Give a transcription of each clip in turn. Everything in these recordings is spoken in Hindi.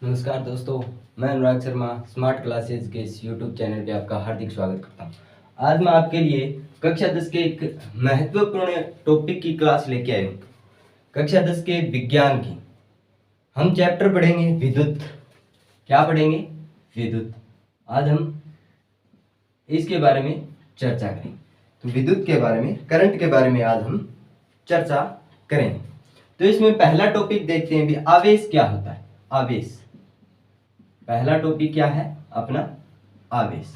नमस्कार दोस्तों, मैं अनुराग शर्मा स्मार्ट क्लासेज के इस यूट्यूब चैनल पे आपका हार्दिक स्वागत करता हूँ। आज मैं आपके लिए कक्षा 10 के एक महत्वपूर्ण टॉपिक की क्लास लेके आया हूँ। कक्षा 10 के विज्ञान की हम चैप्टर पढ़ेंगे विद्युत। क्या पढ़ेंगे? विद्युत। आज हम इसके बारे में चर्चा करेंगे। तो विद्युत के बारे में, करंट के बारे में आज हम चर्चा करेंगे। तो इसमें पहला टॉपिक देखते हैं भी, आवेश क्या होता है। आवेश, पहला टॉपिक क्या है अपना? आवेश।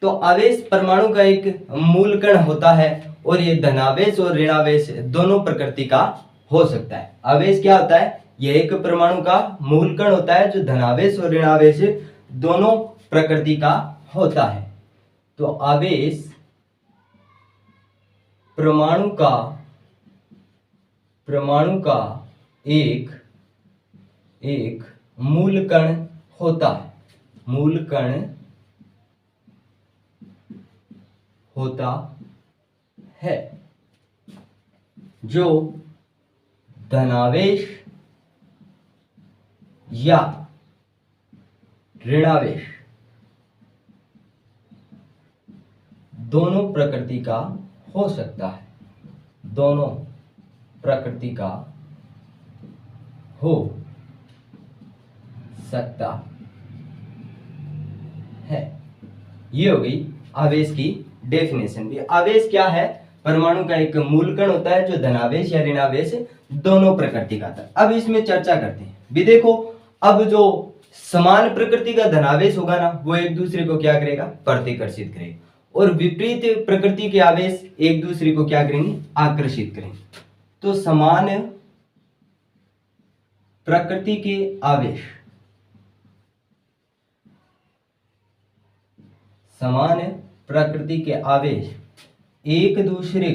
तो आवेश परमाणु का एक मूल कण होता है और ये धनावेश और ऋणावेश दोनों प्रकृति का हो सकता है। आवेश क्या होता है? यह एक परमाणु का मूल कण होता है जो धनावेश और ऋणावेश दोनों प्रकृति का होता है। तो आवेश परमाणु का एक मूल कण होता है। मूल कण होता है जो धनावेश या ऋणावेश दोनों प्रकृति का हो सकता है। दोनों प्रकृति का हो सकता है। ये हो गई आवेश की डेफिनेशन भी। आवेश क्या है? परमाणु का एक मूल कण होता है जो धनावेश या ऋणावेश दोनों प्रकृति का था। अब इसमें चर्चा करते हैं भी। देखो, अब जो समान प्रकृति का धनावेश होगा ना, वो एक दूसरे को क्या करेगा? प्रतिकर्षित करेगा। और विपरीत प्रकृति के आवेश एक दूसरे को क्या करेंगे? आकर्षित करेंगे। तो समान प्रकृति के आवेश, समान प्रकृति के आवेश एक दूसरे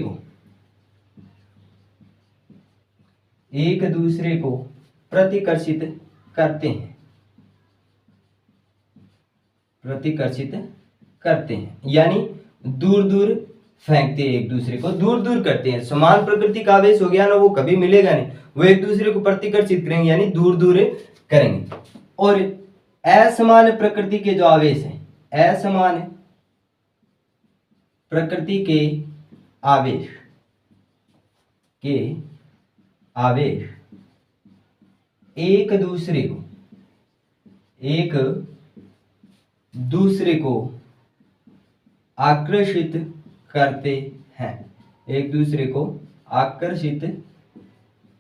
को प्रतिकर्षित करते हैं, यानी दूर दूर फेंकते हैं, एक दूसरे को दूर दूर करते हैं। समान प्रकृति का आवेश हो गया ना, वो कभी मिलेगा नहीं, वो एक दूसरे को प्रतिकर्षित करेंगे यानी दूर दूर करेंगे। और असमान प्रकृति के जो आवेश हैं, असमान प्रकृति के आवेश एक दूसरे को आकर्षित करते हैं। एक दूसरे को आकर्षित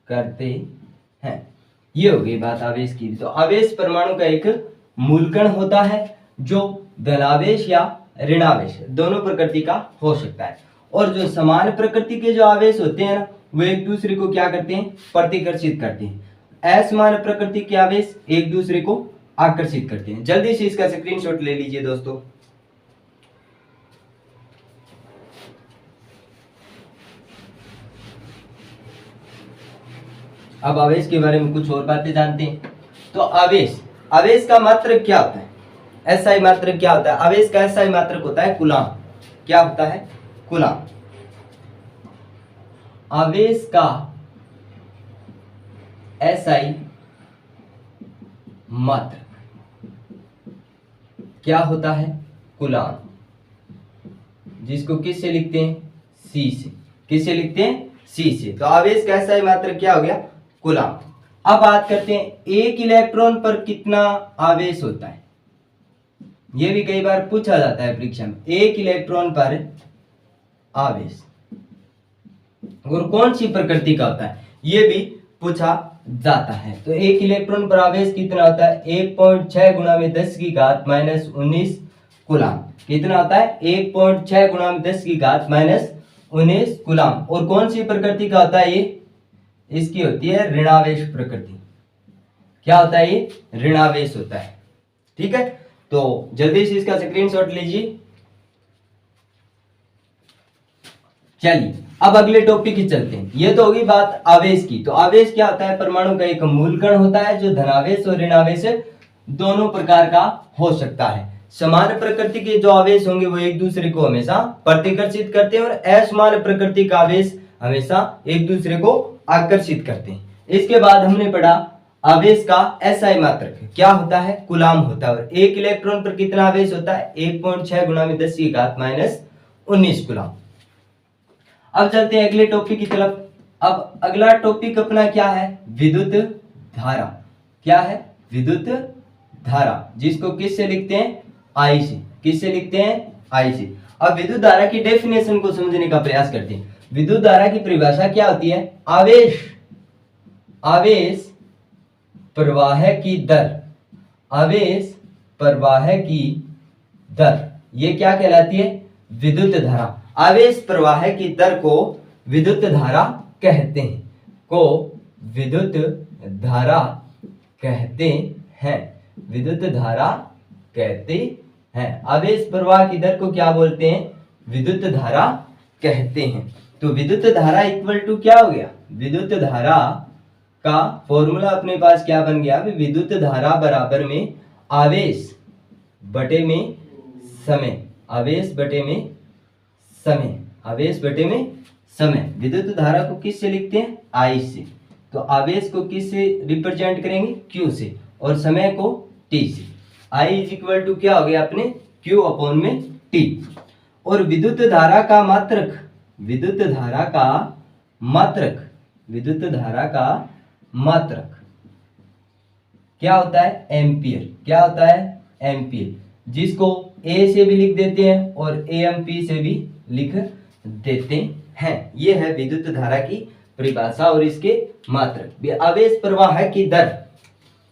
करते हैं। ये हो गई बात आवेश की। तो आवेश परमाणु का एक मूल कण होता है जो धनावेश या ऋणावेश दोनों प्रकृति का हो सकता है। और जो समान प्रकृति के जो आवेश होते हैं ना, वो एक दूसरे को क्या करते हैं? प्रतिकर्षित करते हैं। असमान प्रकृति के आवेश एक दूसरे को आकर्षित करते हैं। जल्दी से इसका स्क्रीनशॉट ले लीजिए दोस्तों। अब आवेश के बारे में कुछ और बातें जानते हैं। तो आवेश का मात्रक क्या होता है? एसआई मात्रक क्या होता है? आवेश का एसआई मात्रक होता है कूलाम। क्या होता है? कूलाम। आवेश का एसआई मात्रक क्या होता है? कूलाम। जिसको किससे लिखते हैं? सी से। किससे लिखते हैं? सी से। तो आवेश का एसआई मात्रक क्या हो गया? कूलाम। अब बात करते हैं एक इलेक्ट्रॉन पर कितना आवेश होता है। यह भी कई बार पूछा जाता है परीक्षा में। एक इलेक्ट्रॉन पर आवेश और कौन सी प्रकृति का होता है, यह भी पूछा जाता है। तो एक इलेक्ट्रॉन पर आवेश कितना होता है? 1.6 गुणा में 10 की घात माइनस 19 कूलाम। कितना होता है? 1.6 गुणा में 10 की घात माइनस 19 कूलाम। और कौन सी प्रकृति का होता है ये? इसकी होती है ऋणावेश प्रकृति। क्या होता है ये? ऋणावेश होता है। ठीक है, तो जल्दी से इसका स्क्रीनशॉट लीजिए। चलिए अब अगले टॉपिक की चलते हैं। ये तो होगी बात आवेश की। तो आवेश क्या होता है? परमाणु का एक मूल कण होता है जो धनावेश और ऋणावेश दोनों प्रकार का हो सकता है। समान प्रकृति के जो आवेश होंगे वो एक दूसरे को हमेशा प्रतिकर्षित करते हैं और असमान प्रकृति का आवेश हमेशा एक दूसरे को आकर्षित करते हैं। इसके बाद हमने पढ़ा आवेश का एसआई मात्रक क्या होता है, कूलाम होता है। और एक इलेक्ट्रॉन पर कितना आवेश होता है, 1.6 गुणा में 10 की घात -19 कूलाम। अब चलते हैं अगले टॉपिक की तरफ। अब अगला टॉपिक अपना क्या है, विद्युत धारा। क्या है, विद्युत धारा, जिसको किससे लिखते हैं, आई से। किससे लिखते हैं, आई से। अब विद्युत धारा की डेफिनेशन को समझने का प्रयास करते हैं। विद्युत धारा की परिभाषा क्या होती है, आवेश प्रवाह की दर, आवेश प्रवाह की दर, ये क्या कहलाती है, विद्युत धारा। आवेश प्रवाह की दर को विद्युत धारा कहते हैं, को विद्युत धारा कहते हैं, विद्युत धारा कहते हैं। आवेश प्रवाह की दर को क्या बोलते हैं, विद्युत धारा कहते हैं। तो विद्युत धारा इक्वल टू क्या हो गया, विद्युत धारा का फॉर्मूला अपने पास क्या बन गया, विद्युत धारा बराबर में आवेश बटे में समय, आवेश बटे में समय, आवेश बटे में समय। विद्युत धारा को किस से लिखते हैं, आई से। तो आवेश को किस से रिप्रेजेंट करेंगे, क्यू से, और समय को टी से। आई इज इक्वल टू क्या हो गया अपने, क्यू अपॉन में टी। और विद्युत धारा का मात्रक, विद्युत धारा का मात्रक, विद्युत धारा का मात्रक क्या होता है, एम्पियर। क्या होता है, एम्पियर, जिसको ए से भी लिख देते हैं और एएमपी से भी लिख देते हैं। ये है विद्युत धारा की परिभाषा और इसके मात्रक। आवेश प्रवाह की दर,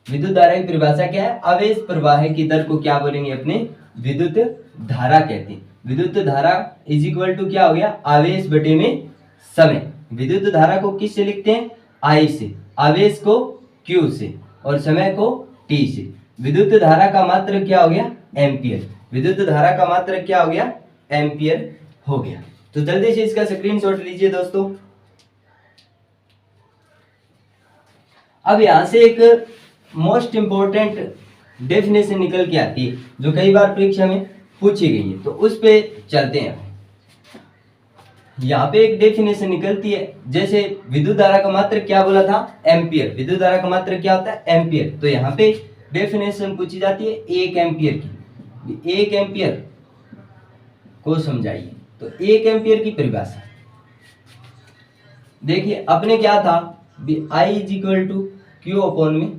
विद्युत धारा की परिभाषा क्या है, आवेश प्रवाह की दर को क्या बोलेंगे अपने, विद्युत धारा कहते हैं। विद्युत धारा इज इक्वल टू क्या हो गया, आवेश बटे में समय। विद्युत धारा को किस से लिखते हैं, आई से, आवेश को क्यू से और समय को टी से। विद्युत धारा का मात्रक क्या हो गया, एम्पियर। विद्युत धारा का मात्रक क्या हो गया, एम्पियर हो गया। तो जल्दी से इसका स्क्रीनशॉट लीजिए दोस्तों। अब यहां से एक मोस्ट इंपोर्टेंट डेफिनेशन निकल के आती है जो कई बार परीक्षा में पूछी गई है, तो उस पे चलते हैं। यहाँ पे एक डेफिनेशन निकलती है, जैसे विद्युत धारा का मात्रक क्या बोला था, एम्पियर। विद्युत धारा का मात्रक क्या होता है, एम्पियर। तो यहाँ पे डेफिनेशन पूछी जाती है 1 एम्पियर की। 1 एम्पियर को समझाइए। तो 1 एम्पियर की परिभाषा देखिए, अपने क्या था, I is equal to Q upon में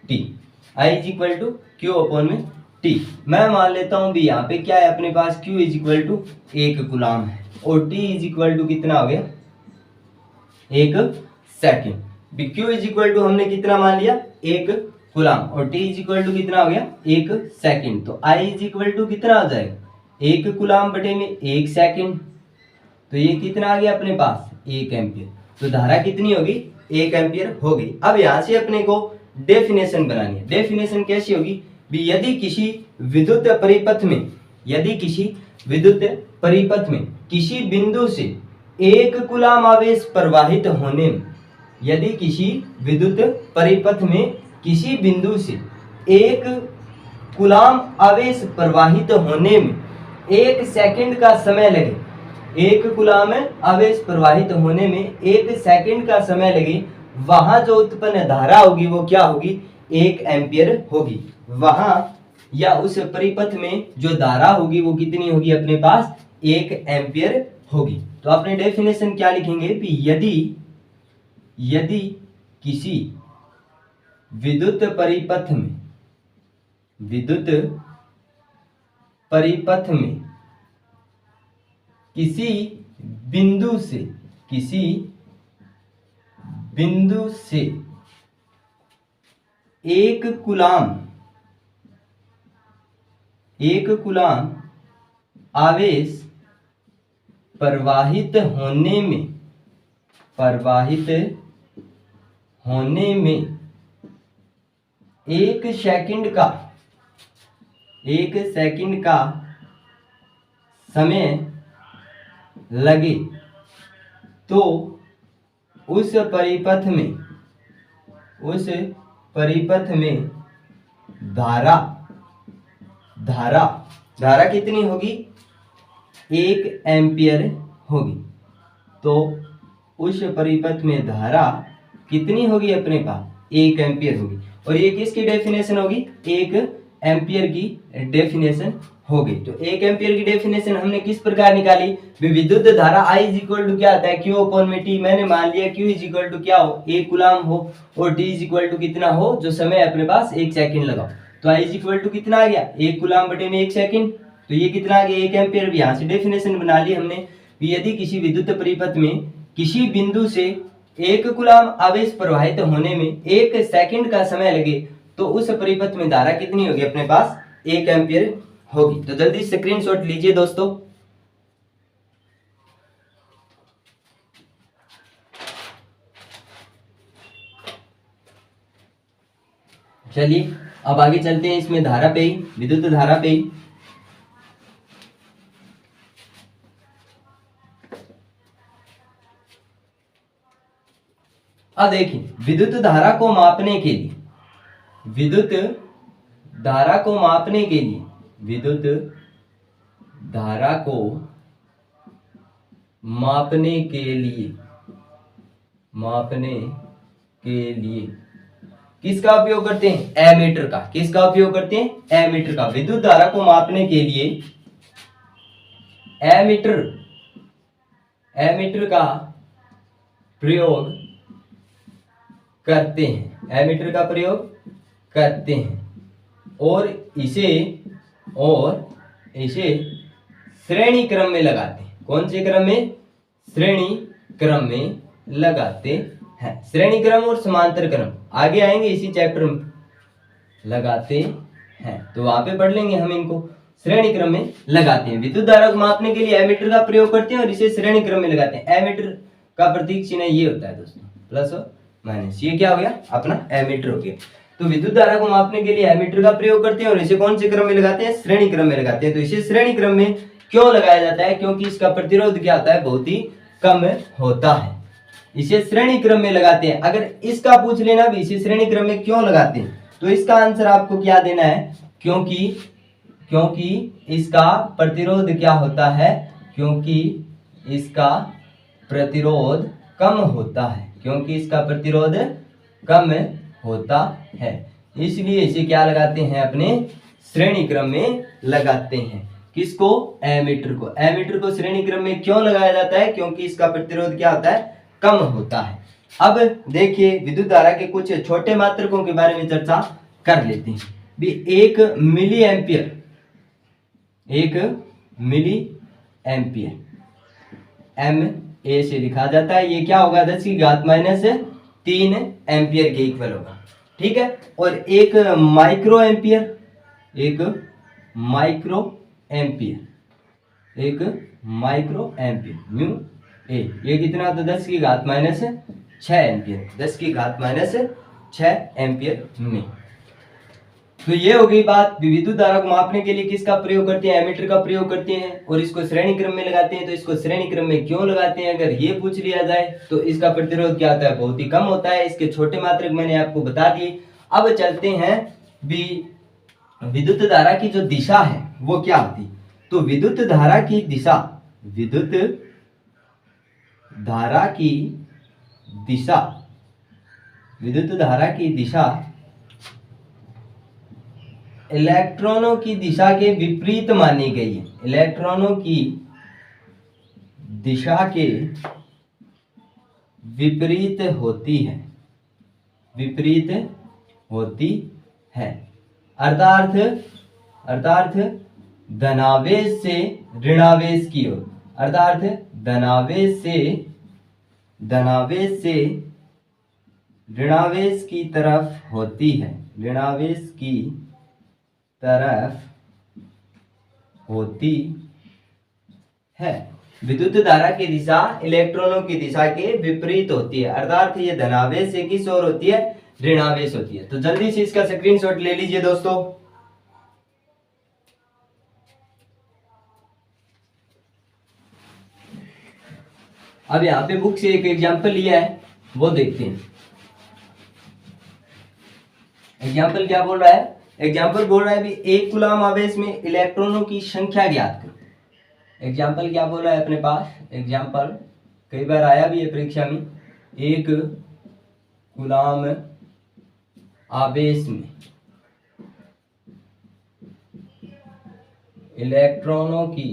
T. I is equal to Q upon में टी। मैं मान लेता हूं भी यहाँ पे क्या है अपने पास, Q is equal to 1 coulomb है और टी इज इक्वल टू कितना हो गया, 1 second. Q is equal to हमने कितना मान लिया, 1 कूलाम, और टी इज इक्वल टू कितना हो गया, 1 सेकेंड। तो आई इज इक्वल टू कितना हो जाएगा, 1 कूलाम बटे में 1 सेकेंड। तो ये कितना आ गया अपने पास, 1 एम्पियर। तो धारा कितनी होगी, 1 एम्पियर होगी। अब यहां से अपने को डेफिनेशन बनानी है। डेफिनेशन कैसी होगी, यदि किसी विद्युत परिपथ में, यदि किसी विद्युत परिपथ में किसी बिंदु से 1 कूलाम आवेश प्रवाहित होने में, यदि किसी विद्युत परिपथ में किसी बिंदु से 1 कूलाम आवेश प्रवाहित होने में 1 सेकंड का समय लगे, 1 कूलाम आवेश प्रवाहित होने में 1 सेकंड का समय लगे, वहां जो उत्पन्न धारा होगी वो क्या होगी, 1 एम्पियर होगी। वहां या उस परिपथ में जो धारा होगी वो कितनी होगी अपने पास, 1 एम्पियर होगी। तो अपने डेफिनेशन क्या लिखेंगे, यदि किसी विद्युत परिपथ में, विद्युत परिपथ में किसी बिंदु से, किसी बिंदु से 1 कूलाम, 1 कूलाम आवेश प्रवाहित होने में, प्रवाहित होने में 1 सेकंड का, 1 सेकंड का समय लगे, तो उस परिपथ में, उस परिपथ में धारा, धारा धारा कितनी होगी, 1 एम्पियर होगी। तो उस परिपथ में धारा कितनी होगी अपने पास, 1 एम्पियर होगी। और ये किसकी डेफिनेशन होगी? 1 एम्पियर की डेफिनेशन होगी। तो 1 एम्पियर की डेफिनेशन हमने किस प्रकार निकाली? विद्युत धारा I इज इक्वल टू क्या आता है? Q अपॉन में T। मैंने मान लिया Q इज इक्वल टू क्या हो? 1 कूलाम हो, और T इज इक्वल टू कितना हो? जो समय अपने पास 1 सेकंड लगाओ। तो I इज इक्वल टू कितना आ गया? 1 कूलाम बटे में 1 सेकंड। तो ये कितना आ गया? 1 एम्पियर। भी यहाँ से डेफिनेशन बना ली हमने। यदि किसी विद्युत परिपथ में किसी बिंदु से 1 कूलाम आवेश प्रवाहित होने में 1 सेकंड का समय लगे तो उस परिपथ में धारा कितनी होगी? अपने पास 1 एम्पियर होगी। तो जल्दी स्क्रीनशॉट लीजिए दोस्तों। चलिए अब आगे चलते हैं इसमें धारा पे ही, विद्युत धारा पे ही। अब देखिए, विद्युत धारा को मापने के लिए, विद्युत धारा को मापने के लिए, विद्युत धारा को मापने के लिए, मापने के लिए किसका उपयोग करते हैं? एमीटर का। किसका उपयोग करते हैं? एमीटर का। विद्युत धारा को मापने के लिए एमीटर, एमीटर का प्रयोग करते हैं, एमीटर का प्रयोग करते हैं। और इसे श्रेणी क्रम में लगाते हैं। कौन से क्रम में? श्रेणी क्रम में लगाते हैं। श्रेणी क्रम और समांतर क्रम आगे आएंगे इसी चैप्टर में, लगाते हैं। तो वहां पे पढ़ लेंगे हम इनको। श्रेणी क्रम में लगाते हैं। विद्युत धारा को मापने के लिए एमीटर का प्रयोग करते हैं और इसे श्रेणी क्रम में लगाते हैं। एमीटर का प्रतीक चिन्ह ये होता है दोस्तों, प्लस और माइनस। ये क्या हो गया? अपना एमीटर हो गया। तो विद्युत धारा को मापने के लिए एमीटर का प्रयोग करते हैं और इसे कौन से क्रम में लगाते हैं? श्रेणी क्रम में लगाते हैं। तो इसे श्रेणी क्रम में क्यों लगाया जाता है? क्योंकि इसका प्रतिरोध क्या होता है? बहुत ही कम होता है। इसे श्रेणी क्रम में लगाते हैं। अगर इसका पूछ लेना भी इसे श्रेणी क्रम में क्यों लगाते हैं, तो इसका आंसर आपको क्या देना है? क्योंकि इसका प्रतिरोध क्या होता है? क्योंकि इसका प्रतिरोध कम होता है। क्योंकि इसका प्रतिरोध कम होता है, इसलिए इसे क्या लगाते हैं? अपने श्रेणी क्रम में लगाते हैं। किसको? एमीटर को। एमीटर को श्रेणी क्रम में क्यों लगाया जाता है? क्योंकि इसका प्रतिरोध क्या होता है? कम होता है। अब देखिए, विद्युत धारा के कुछ छोटे मात्रकों के बारे में चर्चा कर लेते हैं। भी 1 milli ampere, 1 milli ampere m A से लिखा जाता है। ये क्या होगा? 10 की घात माइनस 3 एम्पियर के इक्वल होगा। ठीक है। और 1 micro ampere, 1 micro ampere, 1 micro ampere mu A, ये कितना? तो 10 की घात माइनस 6 एम्पियर, 10 की घात माइनस 6 एम्पियर में। तो ये हो गई बात। विद्युत धारा को मापने के लिए किसका प्रयोग करते हैं? एमीटर का प्रयोग करते हैं और इसको श्रेणी क्रम में लगाते हैं। तो इसको श्रेणी क्रम में क्यों लगाते हैं, अगर ये पूछ लिया जाए तो इसका प्रतिरोध क्या होता है? बहुत ही कम होता है। इसके छोटे मात्रक मैंने आपको बता दिए। अब चलते हैं भी विद्युत धारा की जो दिशा है वो क्या होती? तो विद्युत धारा की दिशा, विद्युत धारा की दिशा, विद्युत धारा की दिशा इलेक्ट्रॉनों की दिशा के विपरीत मानी गई है। इलेक्ट्रॉनों की दिशा के विपरीत होती है, विपरीत होती है। अर्थात धनावेश से ऋणावेश की ओर, अर्थात धनावेश से ऋणावेश की तरफ होती है, ऋणावेश की तरफ होती है। विद्युत धारा की दिशा इलेक्ट्रॉनों की दिशा के विपरीत होती है, अर्थात ये धनावेश से किस ओर होती है? ऋणावेश होती है। तो जल्दी से इसका स्क्रीनशॉट ले लीजिए दोस्तों। अब यहाँ पे बुक से एक एग्जाम्पल लिया है, वो देखते हैं। एग्जाम्पल क्या बोल रहा है? एग्जाम्पल बोल रहा है भी 1 कूलाम आवेश में इलेक्ट्रॉनों की संख्या ज्ञात करो। एग्जाम्पल क्या बोल रहा है अपने पास? एग्जाम्पल कई बार आया भी है परीक्षा में। 1 कूलाम आवेश में इलेक्ट्रॉनों की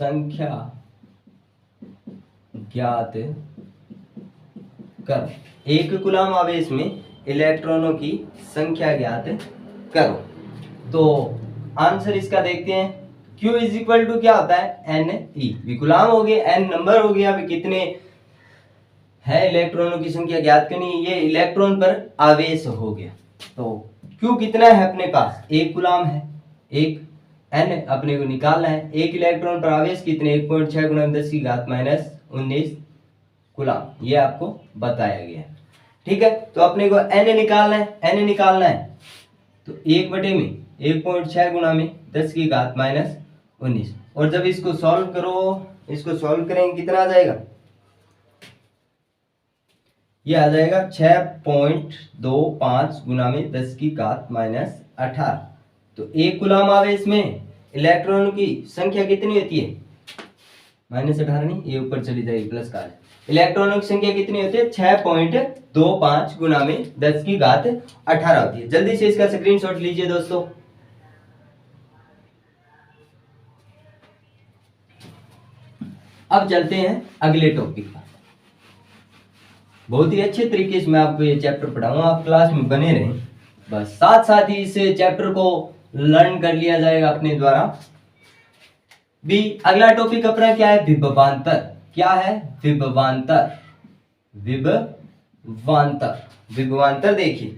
संख्या ज्ञात करो। एक कूलम आवेश में इलेक्ट्रॉनों की संख्या ज्ञात करो। तो आंसर इसका देखते हैं। Q इज इक्वल टू क्या होता है, Ne। कूलम हो गया, N नंबर हो गया, अभी कितने है इलेक्ट्रॉनों की संख्या ज्ञात करनी, ये इलेक्ट्रॉन पर आवेश हो गया। तो Q कितना है अपने पास, एक कूलम है, एक N अपने को निकालना है। एक इलेक्ट्रॉन पर आवेश कितने, 1.6 गुणा 10⁻⁻19 कूलम, ये आपको बताया गया। ठीक है, तो अपने को N निकालना है, तो 1/1.6 गुणा में 10⁻⁻19। और जब इसको सॉल्व करेंगे कितना आ जाएगा, ये आ जाएगा 6.25 गुणा में 10⁻18। तो एक कूलम आवेश में इलेक्ट्रॉनों की संख्या कितनी होती है, -18 नहीं, ये ऊपर चली जाएगी प्लस का। इलेक्ट्रॉनों की संख्या कितनी होती है, 6.25 गुणा में 10⁻18 होती है। जल्दी से इसका स्क्रीनशॉट लीजिए दोस्तों। अब चलते हैं अगले टॉपिक पर। बहुत ही अच्छे तरीके से मैं आपको ये चैप्टर पढ़ाऊंगा, आप क्लास में बने रहें, बस साथ साथ ही इस चैप्टर को लर्न कर लिया जाएगा अपने द्वारा भी। अगला टॉपिक अपना क्या है, विभवांतर। क्या है, विभवांतर देखिए।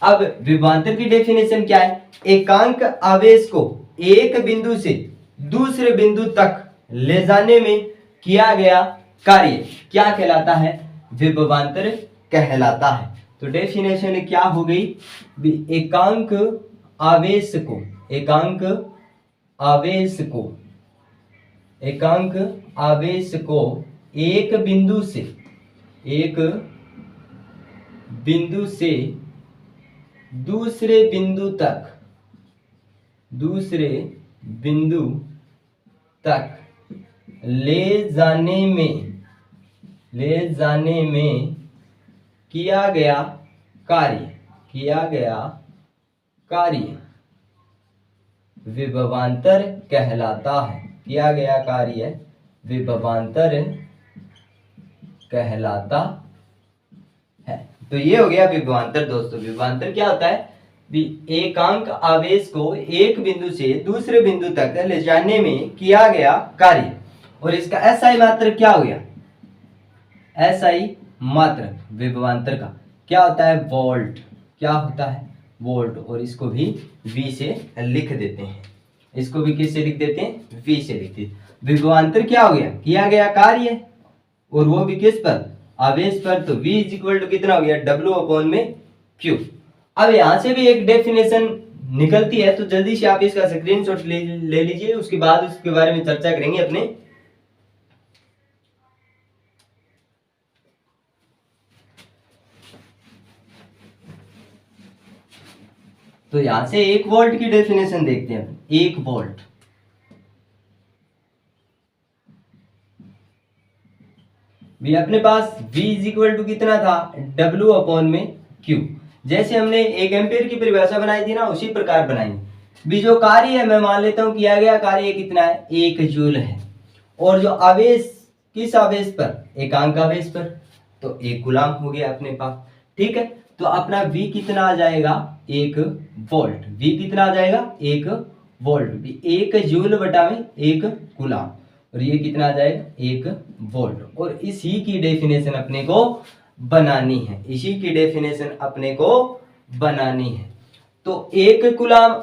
अब विभवांतर की डेफिनेशन क्या है, एकांक आवेश को एक बिंदु से दूसरे बिंदु तक ले जाने में किया गया कार्य क्या कहलाता है, विभवांतर कहलाता है। तो डेफिनेशन क्या हो गई, एकांक आवेश को एक बिंदु से दूसरे बिंदु तक ले जाने में किया गया कार्य विभवांतर कहलाता है। किया गया कार्य विभवांतर कहलाता है। तो ये हो गया विभवांतर दोस्तों। विभवांतर क्या होता है, एकांक आवेश को एक बिंदु से दूसरे बिंदु तक ले जाने में किया गया कार्य। और इसका SI मात्रक क्या हो गया, SI मात्रक विभवांतर का क्या होता है, वोल्ट। क्या होता है, वोल्ट। और इसको भी V से लिख देते हैं, इसको भी किससे लिख देते हैं, V से लिखते हैं। विभवांतर क्या हो गया, किया गया कार्य, और वो भी किस पर, आवेश पर। तो V इज इक्वल टू कितना हो गया, W/Q। अब यहां से भी एक डेफिनेशन निकलती है, तो जल्दी से आप इसका स्क्रीनशॉट ले लीजिए, उसके बाद उसके बारे में चर्चा करेंगे अपने। तो यहां से 1 वोल्ट की डेफिनेशन देखते हैं। 1 वोल्ट भी अपने पास V इज इक्वल टू कितना था, W/Q। जैसे हमने 1 एम्पियर की परिभाषा बनाई थी ना, उसी प्रकार बनाएंगे। भी जो कार्य है, मैं मान लेता हूं किया गया कार्य कितना है, 1 जूल है। और जो आवेश, किस आवेश पर, एकांक आवेश पर, तो 1 कूलम हो गया अपने पास। ठीक है, तो अपना V कितना आ जाएगा, 1 वोल्ट। V कितना आ जाएगा, 1 वोल्ट। 1 जूल बटा में 1 कूलम, और ये कितना आ जाएगा, 1 वोल्ट। और इसी की डेफिनेशन अपने को बनानी है, तो 1 कूलम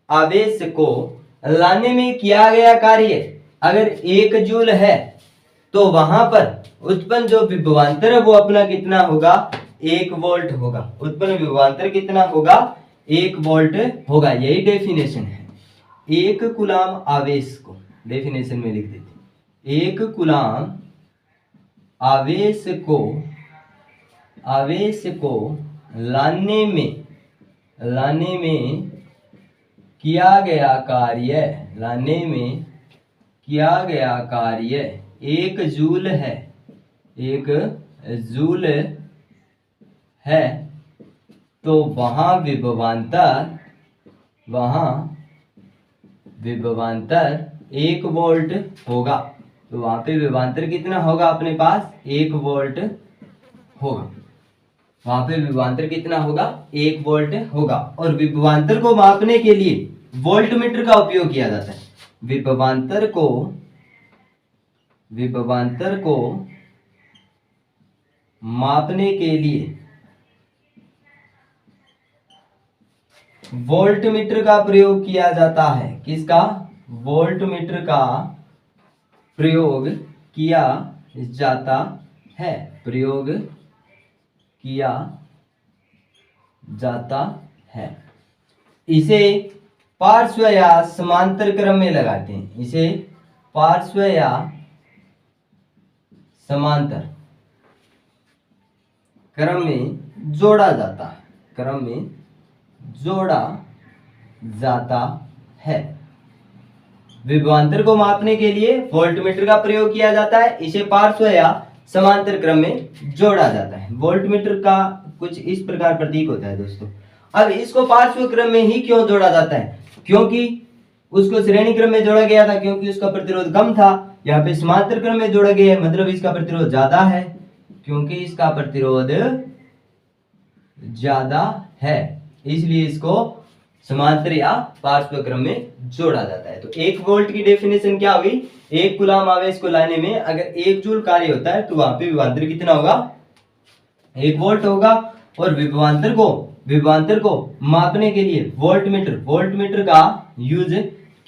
आवेश को लाने में किया गया कार्य अगर 1 जूल है, तो वहां पर उत्पन्न जो विभवांतर है वो अपना कितना होगा, 1 वोल्ट होगा। उत्पन्न विभवांतर कितना होगा, 1 वोल्ट होगा। यही डेफिनेशन है। 1 कूलम आवेश को डेफिनेशन में लिख देते, 1 कूलम आवेश को लाने में किया गया कार्य किया गया कार्य 1 जूल है, 1 जूल है, तो वहां विभवांतर 1 वोल्ट होगा। तो वहां पे विभवांतर कितना होगा अपने पास? 1 वोल्ट होगा। वहां पे विभवांतर कितना होगा? 1 वोल्ट होगा। और विभवांतर को मापने के लिए वोल्टमीटर का उपयोग किया जाता है। विभवांतर को मापने के लिए वोल्टमीटर का प्रयोग किया जाता है। किसका? वोल्टमीटर का प्रयोग किया जाता है, प्रयोग किया जाता है। इसे पार्श्व या समांतर क्रम में लगाते हैं, इसे पार्श्व या समांतर क्रम में जोड़ा जाता है, क्रम में जोड़ा जाता है। विभवांतर को मापने के लिए वोल्टमीटर का प्रयोग किया जाता है, इसे पार्श्व या समांतर क्रम में जोड़ा जाता है। वोल्टमीटर का कुछ इस प्रकार प्रतीक होता है दोस्तों। अब इसको पार्श्व क्रम में ही क्यों जोड़ा जाता है? क्योंकि उसको श्रेणी क्रम में जोड़ा गया था, क्योंकि उसका प्रतिरोध कम था। यहाँ पे समांतर क्रम में जोड़ा गया है, मतलब इसका प्रतिरोध ज्यादा है, क्योंकि इसका प्रतिरोध ज्यादा है, इसलिए इसको समांतर या पार्श्व क्रम में जोड़ा जाता है। तो 1 वोल्ट की डेफिनेशन क्या हुई? 1 कूलाम आवेश को लाने में अगर 1 जूल कार्य होता है तो वहां पे विभवांतर कितना होगा? 1 वोल्ट होगा। और विभवांतर को मापने के लिए वोल्टमीटर का यूज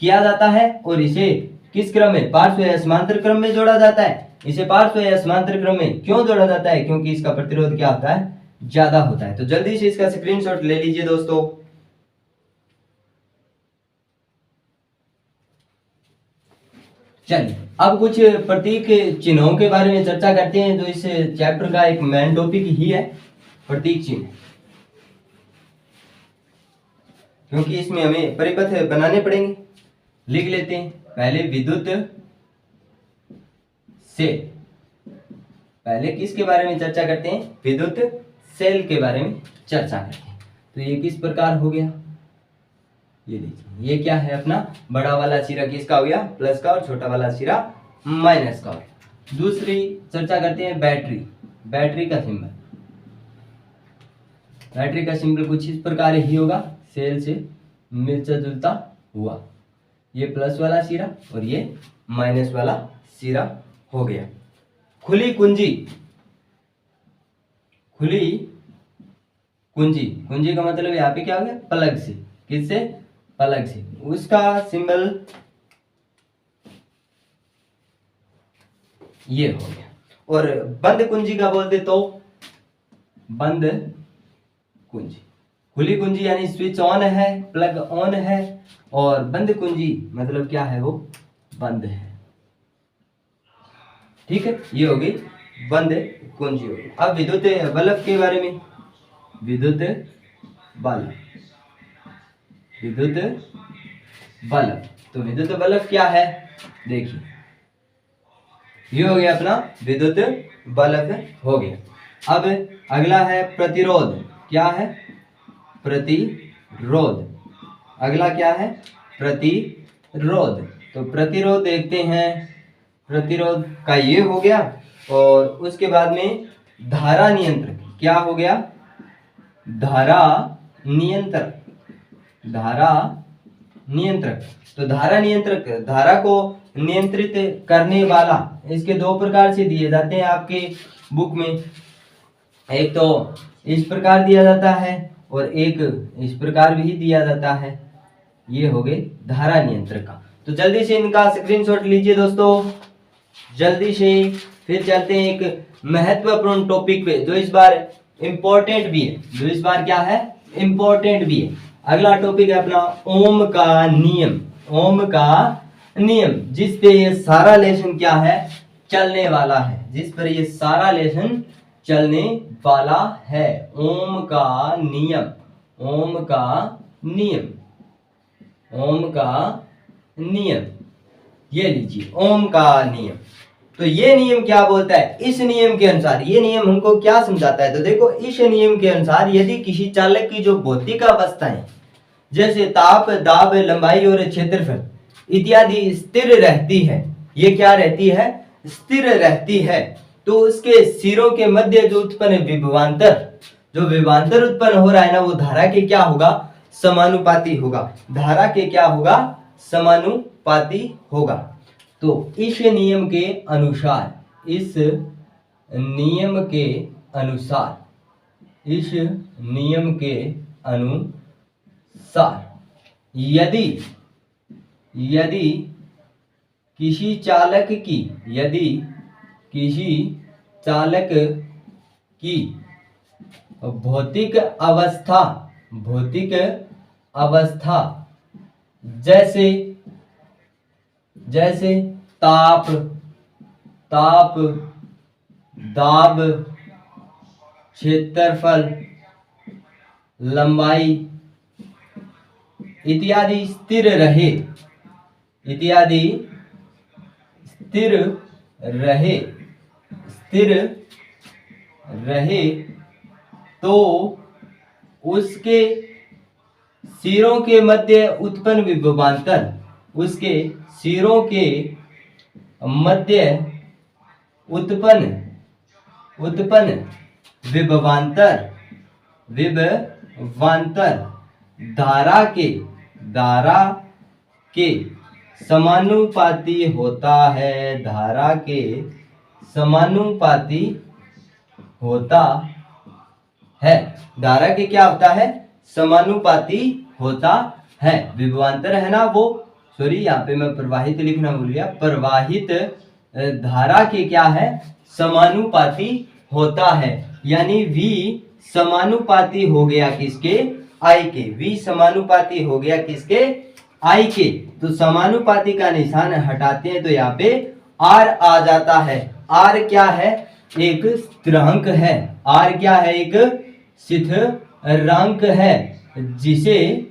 किया जाता है। और इसे किस क्रम में? पार्श्व या समांतर क्रम में जोड़ा जाता है। इसे पार्श्व या समांतर क्रम में क्यों जोड़ा जाता है? क्योंकि इसका प्रतिरोध क्या होता है? ज्यादा होता है। तो जल्दी से इसका स्क्रीनशॉट ले लीजिए दोस्तों। चलिए अब कुछ प्रतीक चिन्हों के बारे में चर्चा करते हैं, जो इस चैप्टर का एक मेन टॉपिक ही है, प्रतीक चिन्ह। क्योंकि इसमें हमें परिपथ बनाने पड़ेंगे, लिख लेते हैं। पहले विद्युत सेल, पहले किसके बारे में चर्चा करते हैं? विद्युत सेल के बारे में चर्चा करते हैं। तो ये किस प्रकार हो गया? ये देखिए, ये क्या है अपना? बड़ा वाला सिरा किसका हो गया? प्लस का, और छोटा वाला सिरा माइनस का हो गया। दूसरी चर्चा करते हैं बैटरी का सिंबल। बैटरी का सिंबल कुछ इस प्रकार ही होगा, सेल से मिलता जुलता हुआ। ये प्लस वाला सिरा और ये माइनस वाला सिरा हो गया। खुली कुंजी का मतलब यहाँ पे क्या हो गया? प्लग से। किससे? प्लग से। उसका सिंबल ये हो गया। और बंद कुंजी का बोलते तो बंद कुंजी। खुली कुंजी यानी स्विच ऑन है, प्लग ऑन है, और बंद कुंजी मतलब क्या है? वो बंद है। ठीक है, ये हो गई बंद कुंजी हो गई। अब विद्युत बल्ब के बारे में। विद्युत बल्ब, तो विद्युत बल्ब क्या है? देखिए, ये हो गया अपना विद्युत बल्ब हो गया। अब अगला है प्रतिरोध। क्या है? प्रतिरोध। अगला क्या है? प्रतिरोध। तो प्रतिरोध देखते हैं, प्रतिरोध का ये हो गया। और उसके बाद में धारा नियंत्रक। क्या हो गया? धारा नियंत्रक। तो धारा नियंत्रक, धारा को नियंत्रित करने वाला, इसके 2 प्रकार से दिए जाते हैं आपके बुक में। एक तो इस प्रकार दिया जाता है और एक इस प्रकार भी दिया जाता है। ये हो गए धारा नियंत्रक का। तो जल्दी से इनका स्क्रीनशॉट लीजिए दोस्तों, जल्दी से। फिर चलते हैं एक महत्वपूर्ण टॉपिक पे, जो इस बार इंपॉर्टेंट भी है, जो इस बार क्या है? इंपॉर्टेंट भी है। अगला टॉपिक है अपना ओम का नियम। ओम का नियम, जिस पे ये सारा लेसन क्या है? चलने वाला है। जिस पर ये सारा लेसन चलने वाला है। ओम का नियम, ओम का नियम, ओम का नियम। ये लीजिए ओम का नियम। तो ये नियम क्या बोलता है, इस नियम के अनुसार ये नियम हमको क्या समझाता है, तो देखो इस नियम के अनुसार यदि किसी चालक की जो भौतिक अवस्थाएं जैसे ताप, दाब, लंबाई और क्षेत्रफल इत्यादि स्थिर रहती है, ये क्या रहती है, स्थिर रहती है, तो उसके सिरों के मध्य जो उत्पन्न विभवांतर, जो विभवांतर उत्पन्न हो रहा है ना, वो धारा के क्या होगा, समानुपाती होगा। धारा के क्या होगा, समानुपाती होगा। तो इस नियम के अनुसार, इस नियम के अनुसार, इस नियम के अनुसार यदि किसी चालक की, यदि किसी चालक की भौतिक अवस्था, भौतिक अवस्था जैसे जैसे ताप, दाब, क्षेत्रफल, लंबाई इत्यादि स्थिर रहे, इत्यादि स्थिर रहे तो उसके सिरों के मध्य उत्पन्न विभवांतर, उसके सिरों के मध्य उत्पन्न विभवांतर धारा के समानुपाती होता है, धारा के समानुपाती होता है। धारा के क्या होता है, समानुपाती होता है। विभवांतर है ना वो, सॉरी यहाँ पे मैं प्रवाहित लिखना भूल गया, प्रवाहित धारा के क्या है, समानुपाती होता है। यानी V समानुपाती हो गया किसके, I के। V समानुपाती हो गया किसके, I के। तो समानुपाती का निशान हटाते हैं तो यहाँ पे R आ जाता है। R क्या है, एक स्थिरांक है। R क्या है, एक स्थिरांक है, जिसे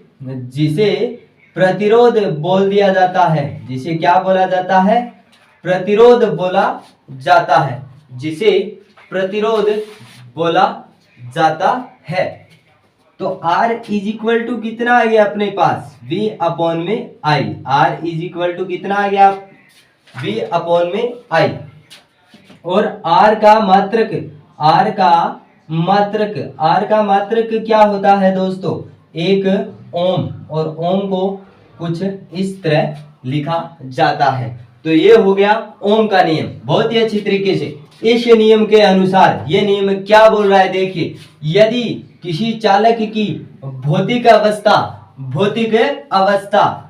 प्रतिरोध बोल दिया जाता है। जिसे क्या बोला जाता है, प्रतिरोध बोला जाता है, जिसे प्रतिरोध बोला जाता है। तो R इज इक्वल टू कितना आ गया अपने पास, V अपॉन में I। R is equal to कितना आ गया, V अपॉन में I। और R का मात्रक क्या होता है दोस्तों, एक ओम। और ओम को कुछ इस तरह लिखा जाता है। तो ये हो गया ओम का नियम, बहुत ही अच्छी तरीके से। इस नियम के अनुसार ये नियम क्या बोल रहा है, देखिए, यदि किसी चालक की भौतिक अवस्था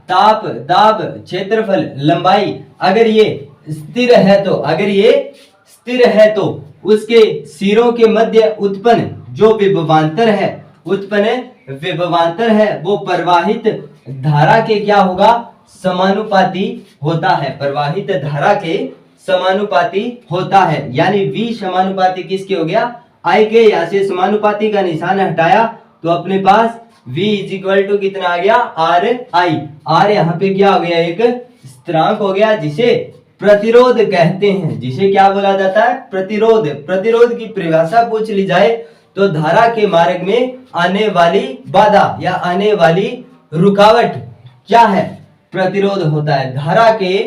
ताप, दाब, क्षेत्रफल, लंबाई अगर ये स्थिर है तो उसके सिरों के मध्य उत्पन्न जो विभवांतर है वो प्रवाहित धारा के क्या होगा, समानुपाती होता है। प्रवाहित धारा के समानुपाती होता है। यानी V समानुपाती किसके हो गया, I के। यहाँ से समानुपाती का निशान हटाया तो अपने पास V इज इक्वल टू कितना आ गया, R यहाँ पे क्या हो गया, एक स्थिरांक हो गया, जिसे प्रतिरोध कहते हैं। जिसे क्या बोला जाता है, प्रतिरोध। प्रतिरोध की परिभाषा पूछ ली जाए तो धारा के मार्ग में आने वाली बाधा या आने वाली रुकावट क्या है, प्रतिरोध होता है। धारा के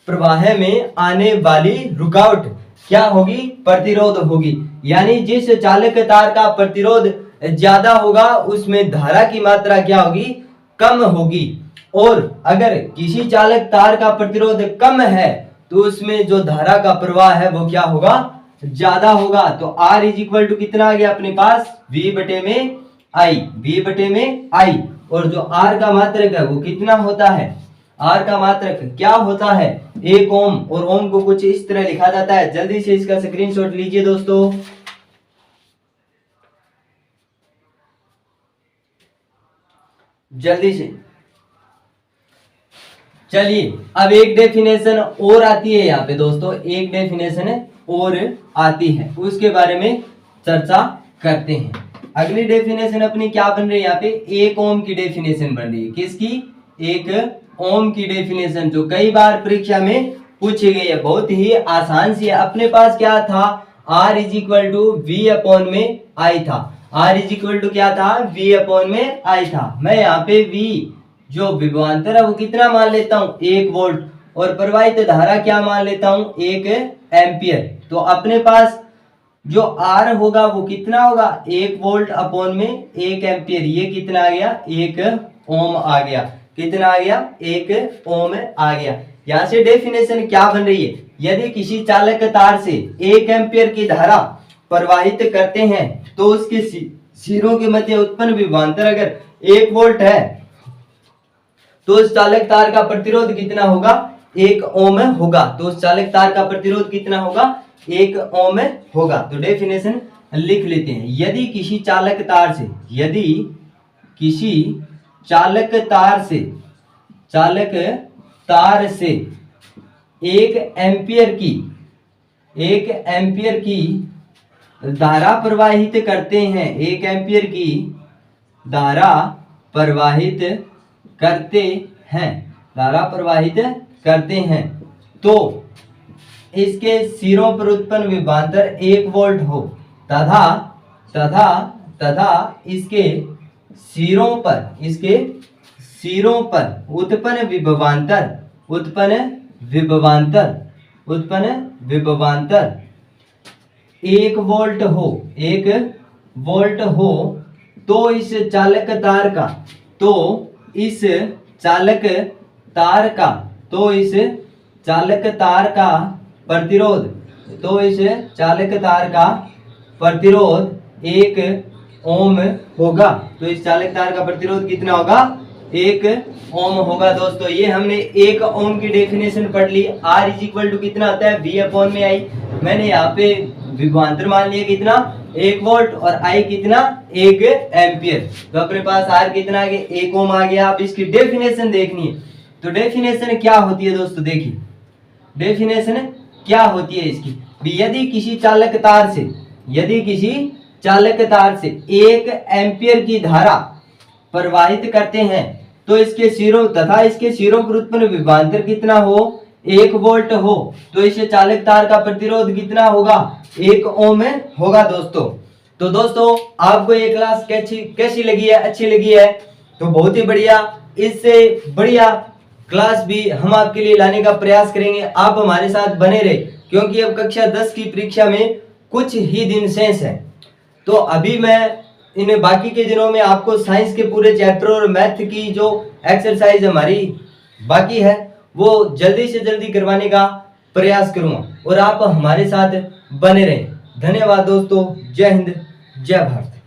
प्रवाह में आने वाली रुकावट क्या होगी, प्रतिरोध होगी। यानी जिस चालक तार का प्रतिरोध ज्यादा होगा उसमें धारा की मात्रा क्या होगी, कम होगी। और अगर किसी चालक तार का प्रतिरोध कम है तो उसमें जो धारा का प्रवाह है वो क्या होगा, ज्यादा होगा। तो R इज इक्वल टू कितना आ गया अपने पास, V बटे में I। और जो R का मात्रक है वो कितना होता है, R का मात्रक क्या होता है, 1 ओम। और ओम को कुछ इस तरह लिखा जाता है। जल्दी से इसका स्क्रीनशॉट लीजिए दोस्तों। जल्दी से चलिए, अब एक डेफिनेशन और आती है यहाँ पे दोस्तों, एक डेफिनेशन और आती है, उसके बारे में चर्चा करते हैं। अगली डेफिनेशन अपनी क्या बन रही है यहाँ पे, 1 ओम की डेफिनेशन बन रही है। किसकी, 1 ओम की डेफिनेशन जो कई बार परीक्षा में पूछी गई है, बहुत ही आसान सी है। अपने पास क्या था, R is equal to V upon में I था। R इज इक्वल टू क्या था, V अपॉन में I था। मैं यहाँ पे V जो विभवांतर है वो कितना मान लेता हूँ, 1 वोल्ट, और प्रवाहित धारा क्या मान लेता हूँ, 1 एम्पियर। तो अपने पास जो R होगा वो कितना होगा, 1 वोल्ट अपॉन में 1 एम्पियर। ये कितना आ गया, 1 ओम आ गया। कितना आ गया, 1 ओम आ गया। यहाँ से डेफिनेशन क्या बन रही है, यदि किसी चालक तार से 1 एम्पियर की धारा प्रवाहित करते हैं तो उसके सिरों के मध्य उत्पन्न विभवांतर अगर 1 वोल्ट है तो उस चालक तार का प्रतिरोध कितना होगा, 1 ओम होगा। तो उस चालक तार का प्रतिरोध कितना होगा, 1 ओम होगा। तो डेफिनेशन लिख लेते हैं, यदि किसी चालक तार से, यदि किसी चालक तार से 1 एम्पियर की धारा प्रवाहित करते हैं, 1 एम्पियर की धारा प्रवाहित करते हैं तो इसके सिरों पर उत्पन्न विभवांतर 1 वोल्ट हो तथा इसके सिरों पर उत्पन्न विभवांतर 1 वोल्ट हो तो इस चालक तार का प्रतिरोध 1 ओम होगा। तो इस चालक तार का प्रतिरोध कितना होगा, 1 ओम होगा। दोस्तों ये हमने 1 ओम की डेफिनेशन पढ़ ली। R इज इक्वल टू कितना होता है, V अपॉन में I। मैंने यहाँ पे विभवांतर मान लिया कितना, 1 वोल्ट, और I कितना, 1 एम्पियर। तो अपने पास R कितना आ गया, 1 ओम आ गया। अब इसकी डेफिनेशन देखनी है, तो डेफिनेशन क्या होती है दोस्तों, देखिए डेफिनेशन क्या होती है इसकी। यदि किसी चालक तार से 1 एम्पियर की धारा प्रवाहित करते हैं तो इसके सिरों पर उत्पन्न विभवांतर कितना हो, 1 वोल्ट हो, तो इस चालक तार का प्रतिरोध कितना होगा, 1 ओम होगा। तो दोस्तों आपको ये क्लास कैसी लगी है, अच्छी लगी है तो बहुत ही बढ़िया। इससे बढ़िया क्लास भी हम आपके लिए लाने का प्रयास करेंगे। आप हमारे साथ बने रहे, क्योंकि अब कक्षा 10 की परीक्षा में कुछ ही दिन शेष है। तो अभी मैं इन बाकी के दिनों में आपको साइंस के पूरे चैप्टर और मैथ की जो एक्सरसाइज हमारी बाकी है वो जल्दी से जल्दी करवाने का प्रयास करूंगा, और आप हमारे साथ बने रहें। धन्यवाद दोस्तों, जय हिंद, जय भारत।